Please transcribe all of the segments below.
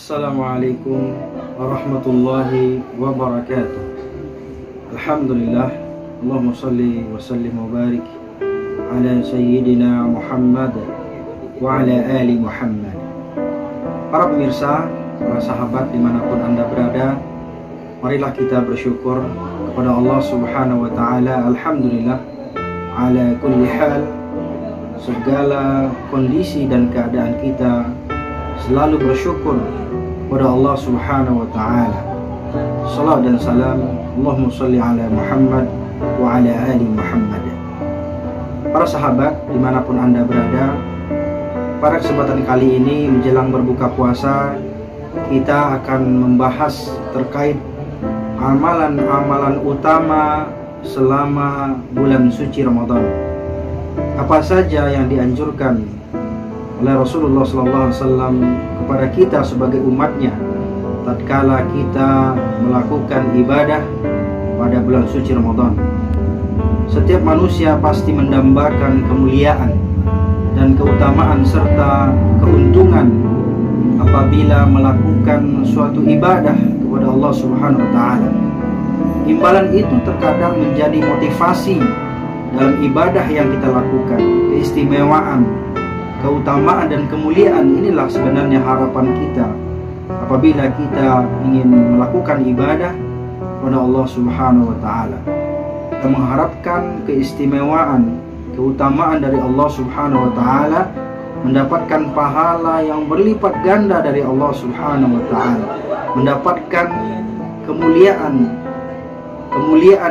Assalamualaikum warahmatullahi wabarakatuh. Alhamdulillah, Allahumma salli wa sallim wa barik ala sayyidina Muhammad wa ala ali Muhammad. Para pemirsa, para sahabat dimanapun Anda berada, marilah kita bersyukur kepada Allah Subhanahu wa ta'ala. Alhamdulillah ala kulli hal, segala kondisi dan keadaan kita selalu bersyukur kepada Allah Subhanahu wa ta'ala. Salam dan salam Allahumma salli ala Muhammad wa ala ali Muhammad. Para sahabat dimanapun Anda berada, pada kesempatan kali ini menjelang berbuka puasa, kita akan membahas terkait amalan-amalan utama selama bulan suci Ramadan. Apa saja yang dianjurkan oleh Rasulullah SAW kepada kita sebagai umatnya tatkala kita melakukan ibadah pada bulan suci Ramadan. Setiap manusia pasti mendambakan kemuliaan dan keutamaan serta keuntungan apabila melakukan suatu ibadah kepada Allah Subhanahu wa ta'ala. Imbalan itu terkadang menjadi motivasi dalam ibadah yang kita lakukan. Keistimewaan, keutamaan dan kemuliaan inilah sebenarnya harapan kita apabila kita ingin melakukan ibadah kepada Allah Subhanahu wa ta'ala. Kita mengharapkan keistimewaan, keutamaan dari Allah Subhanahu wa ta'ala, mendapatkan pahala yang berlipat ganda dari Allah Subhanahu wa ta'ala, mendapatkan kemuliaan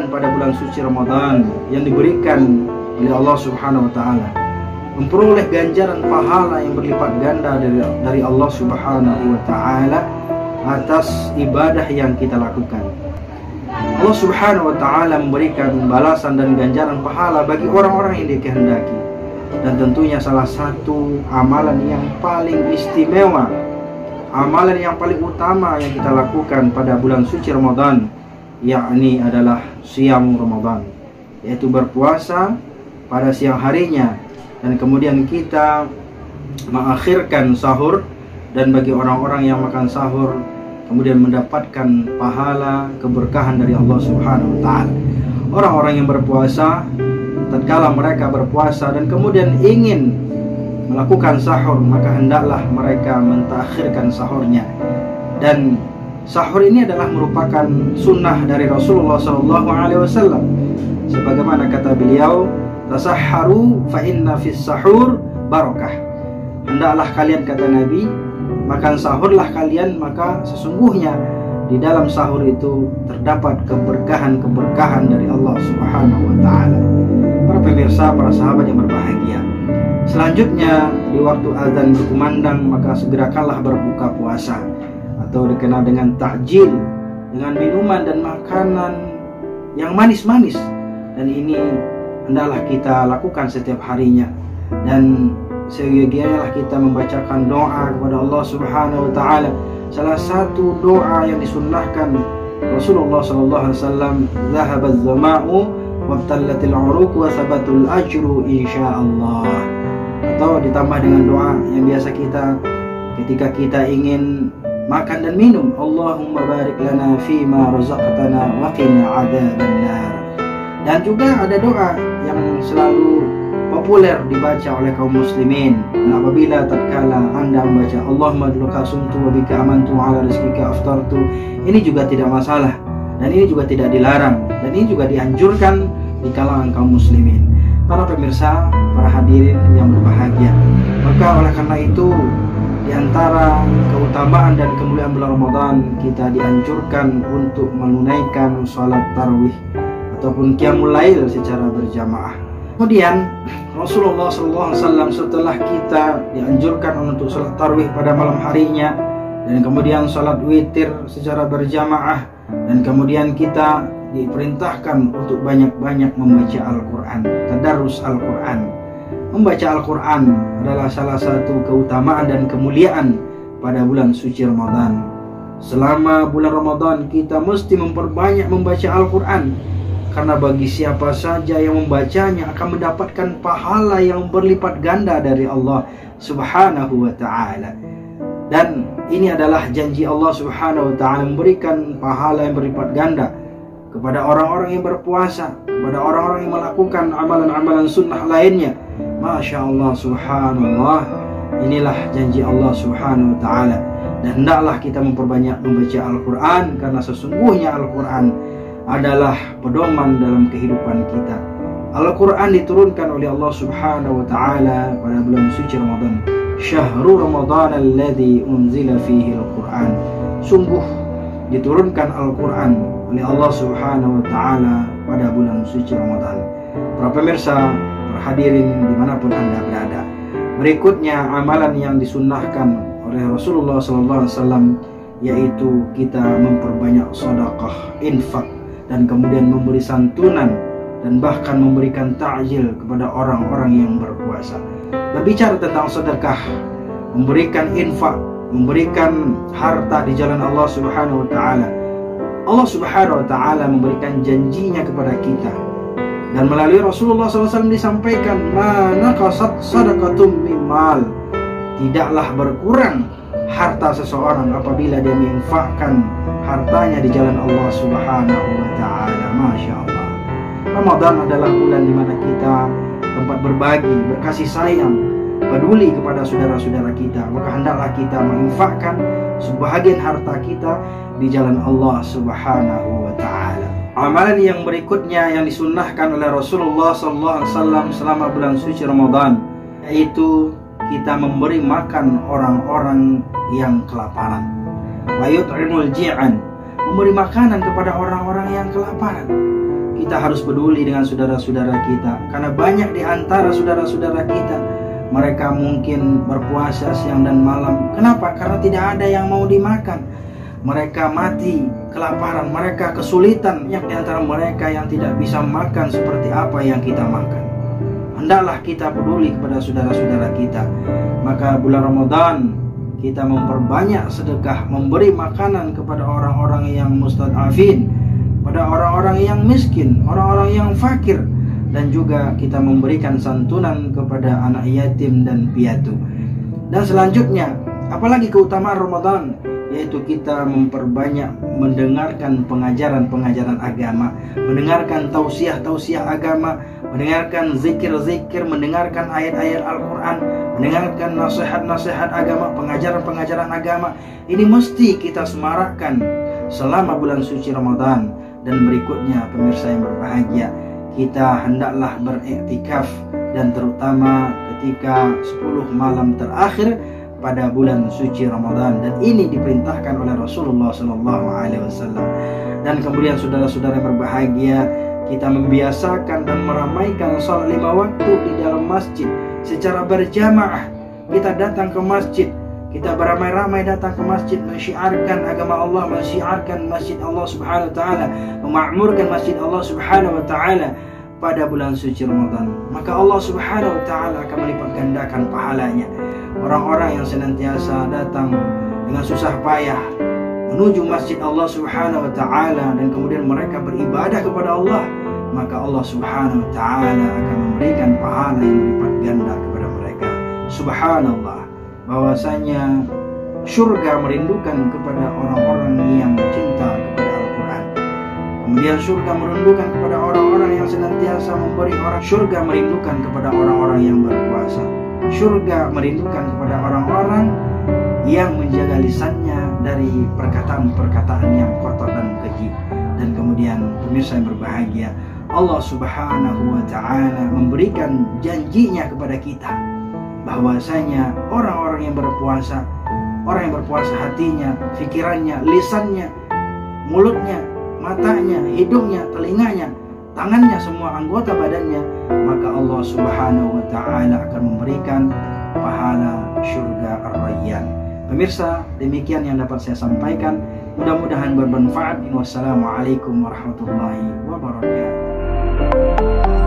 pada bulan suci Ramadan yang diberikan oleh Allah Subhanahu wa ta'ala, memperoleh ganjaran pahala yang berlipat ganda dari Allah Subhanahu wa ta'ala atas ibadah yang kita lakukan. Allah Subhanahu wa ta'ala memberikan balasan dan ganjaran pahala bagi orang-orang yang dikehendaki. Dan tentunya salah satu amalan yang paling istimewa, amalan yang paling utama yang kita lakukan pada bulan suci Ramadan, yakni adalah Siyam Ramadan, yaitu berpuasa pada siang harinya dan kemudian kita mengakhirkan sahur, dan bagi orang-orang yang makan sahur kemudian mendapatkan pahala keberkahan dari Allah Subhanahu wa ta'ala. Orang-orang yang berpuasa, tatkala mereka berpuasa dan kemudian ingin melakukan sahur, maka hendaklah mereka mentakhirkan sahurnya. Dan sahur ini adalah merupakan sunnah dari Rasulullah SAW. Sebagaimana kata beliau, tasahharu fa inna fis sahur barakah. Hendaklah kalian, kata Nabi, makan sahurlah kalian, maka sesungguhnya di dalam sahur itu terdapat keberkahan-keberkahan dari Allah Subhanahu wa ta'ala. Para pemirsa, para sahabat yang berbahagia, selanjutnya di waktu azan berkumandang maka segerakanlah berbuka puasa, atau dikenal dengan takjil, dengan minuman dan makanan yang manis-manis. Dan ini hendaklah kita lakukan setiap harinya, dan seyogianya kita membacakan doa kepada Allah Subhanahu wa ta'ala. Salah satu doa yang disunnahkan Rasulullah SAW, "Zahabaz zama'u wabtallatil 'uruq wa sabatul ajru insyaallah." Atau ditambah dengan doa yang biasa kita ketika kita ingin makan dan minum, Allahumma barik lana fima razaqtana wa qina adzabannar. Dan juga ada doa yang selalu populer dibaca oleh kaum muslimin. Dan apabila tatkala Anda membaca Allahumma laka sumtu wa bika amantu wa ala rizqika aftartu, ini juga tidak masalah, dan ini juga tidak dilarang, dan ini juga dianjurkan di kalangan kaum muslimin. Para pemirsa, para hadirin yang berbahagia, maka oleh karena itu di antara keutamaan dan kemuliaan bulan Ramadan, kita dianjurkan untuk menunaikan sholat tarawih ataupun qiyamul lail secara berjamaah. Kemudian Rasulullah SAW setelah kita dianjurkan untuk sholat tarawih pada malam harinya, dan kemudian sholat witir secara berjamaah, dan kemudian kita diperintahkan untuk banyak-banyak membaca Al-Quran, tadarus Al-Quran. Membaca Al-Quran adalah salah satu keutamaan dan kemuliaan pada bulan suci Ramadan. Selama bulan Ramadan kita mesti memperbanyak membaca Al-Quran, karena bagi siapa saja yang membacanya akan mendapatkan pahala yang berlipat ganda dari Allah Subhanahu wa ta'ala. Dan Ini adalah janji Allah Subhanahu wa ta'ala memberikan pahala yang berlipat ganda kepada orang-orang yang berpuasa, kepada orang-orang yang melakukan amalan-amalan sunnah lainnya. Masya Allah, subhanallah. Inilah janji Allah Subhanahu wa ta'ala. Dan hendaklah kita memperbanyak membaca Al-Quran, karena sesungguhnya Al-Quran adalah pedoman dalam kehidupan kita. Al-Quran diturunkan oleh Allah Subhanahu wa ta'ala pada bulan suci Ramadan. Syahrul Ramadan alladzi unzila fihi Al-Quran. Sungguh diturunkan Al-Quran oleh Allah Subhanahu wa ta'ala pada bulan suci Ramadan. Para pemirsa, para hadirin dimanapun Anda berada, berikutnya amalan yang disunnahkan oleh Rasulullah SAW, yaitu kita memperbanyak sedekah, infak, dan kemudian memberi santunan dan bahkan memberikan takjil kepada orang-orang yang berpuasa. Berbicara tentang sedekah, memberikan infak, memberikan harta di jalan Allah Subhanahu wa ta'ala. Allah Subhanahu wa ta'ala memberikan janjinya kepada kita, dan melalui Rasulullah SAW disampaikan, mana kasat sadaqatum mimal, tidaklah berkurang harta seseorang apabila dia menginfakkan hartanya di jalan Allah Subhanahu wa ta'ala. Masya Allah. Ramadan adalah bulan di mana kita tempat berbagi, berkasih sayang, peduli kepada saudara-saudara kita. Maka hendaklah kita menginfakkan sebahagian harta kita di jalan Allah Subhanahu wa ta'ala. Amalan yang berikutnya yang disunnahkan oleh Rasulullah SAW selama bulan suci Ramadan, yaitu kita memberi makan orang-orang yang kelaparan. Wa yut'imul ji'an, memberi makanan kepada orang-orang yang kelaparan. Kita harus peduli dengan saudara-saudara kita, karena banyak di antara saudara-saudara kita, mereka mungkin berpuasa siang dan malam. Kenapa? Karena tidak ada yang mau dimakan. Mereka mati kelaparan, mereka kesulitan. Banyak di antara mereka yang tidak bisa makan seperti apa yang kita makan. Hendaklah kita peduli kepada saudara-saudara kita. Maka bulan Ramadan kita memperbanyak sedekah, memberi makanan kepada orang-orang yang mustad'afin, pada orang-orang yang miskin, orang-orang yang fakir, dan juga kita memberikan santunan kepada anak yatim dan piatu. Dan selanjutnya, apalagi keutamaan Ramadan, yaitu kita memperbanyak mendengarkan pengajaran-pengajaran agama, mendengarkan tausiah-tausiah agama, mendengarkan zikir-zikir, mendengarkan ayat-ayat Al-Quran, mendengarkan nasihat-nasihat agama, pengajaran-pengajaran agama. Ini mesti kita semarakkan selama bulan suci Ramadan. Dan berikutnya, pemirsa yang berbahagia, kita hendaklah beriktikaf, dan terutama ketika 10 malam terakhir pada bulan suci Ramadan. Dan ini diperintahkan oleh Rasulullah SAW. Dan kemudian saudara-saudara yang berbahagia, kita membiasakan dan meramaikan salat 5 waktu di dalam masjid secara berjamaah. Kita datang ke masjid, kita beramai-ramai datang ke masjid, mensyiarkan agama Allah, mensyiarkan masjid Allah Subhanahu wa ta'ala, memakmurkan masjid Allah Subhanahu wa ta'ala pada bulan suci Ramadan. Maka Allah Subhanahu wa ta'ala akan melipat gandakan pahalanya. Orang-orang yang senantiasa datang dengan susah payah menuju masjid Allah Subhanahu wa ta'ala, dan kemudian mereka beribadah kepada Allah, maka Allah Subhanahu wa ta'ala akan memberikan pahala yang berlipat ganda kepada mereka. Subhanallah, bahwasanya surga merindukan kepada orang-orang yang cinta kepada Al-Quran. Kemudian surga merindukan kepada orang-orang yang senantiasa memberi orang. Surga merindukan kepada orang-orang yang berpuasa. Surga merindukan kepada orang-orang yang menjaga lisannya dari perkataan-perkataan yang kotor dan keji. Dan kemudian pemirsa yang berbahagia, Allah Subhanahu wa ta'ala memberikan janjinya kepada kita, bahwasanya orang-orang yang berpuasa, orang yang berpuasa hatinya, pikirannya, lisannya, mulutnya, matanya, hidungnya, telinganya, tangannya, semua anggota badannya, maka Allah Subhanahu wa ta'ala akan memberikan pahala surga Ar-Rayyan. Pemirsa, demikian yang dapat saya sampaikan. Mudah-mudahan bermanfaat. Wassalamualaikum warahmatullahi wabarakatuh.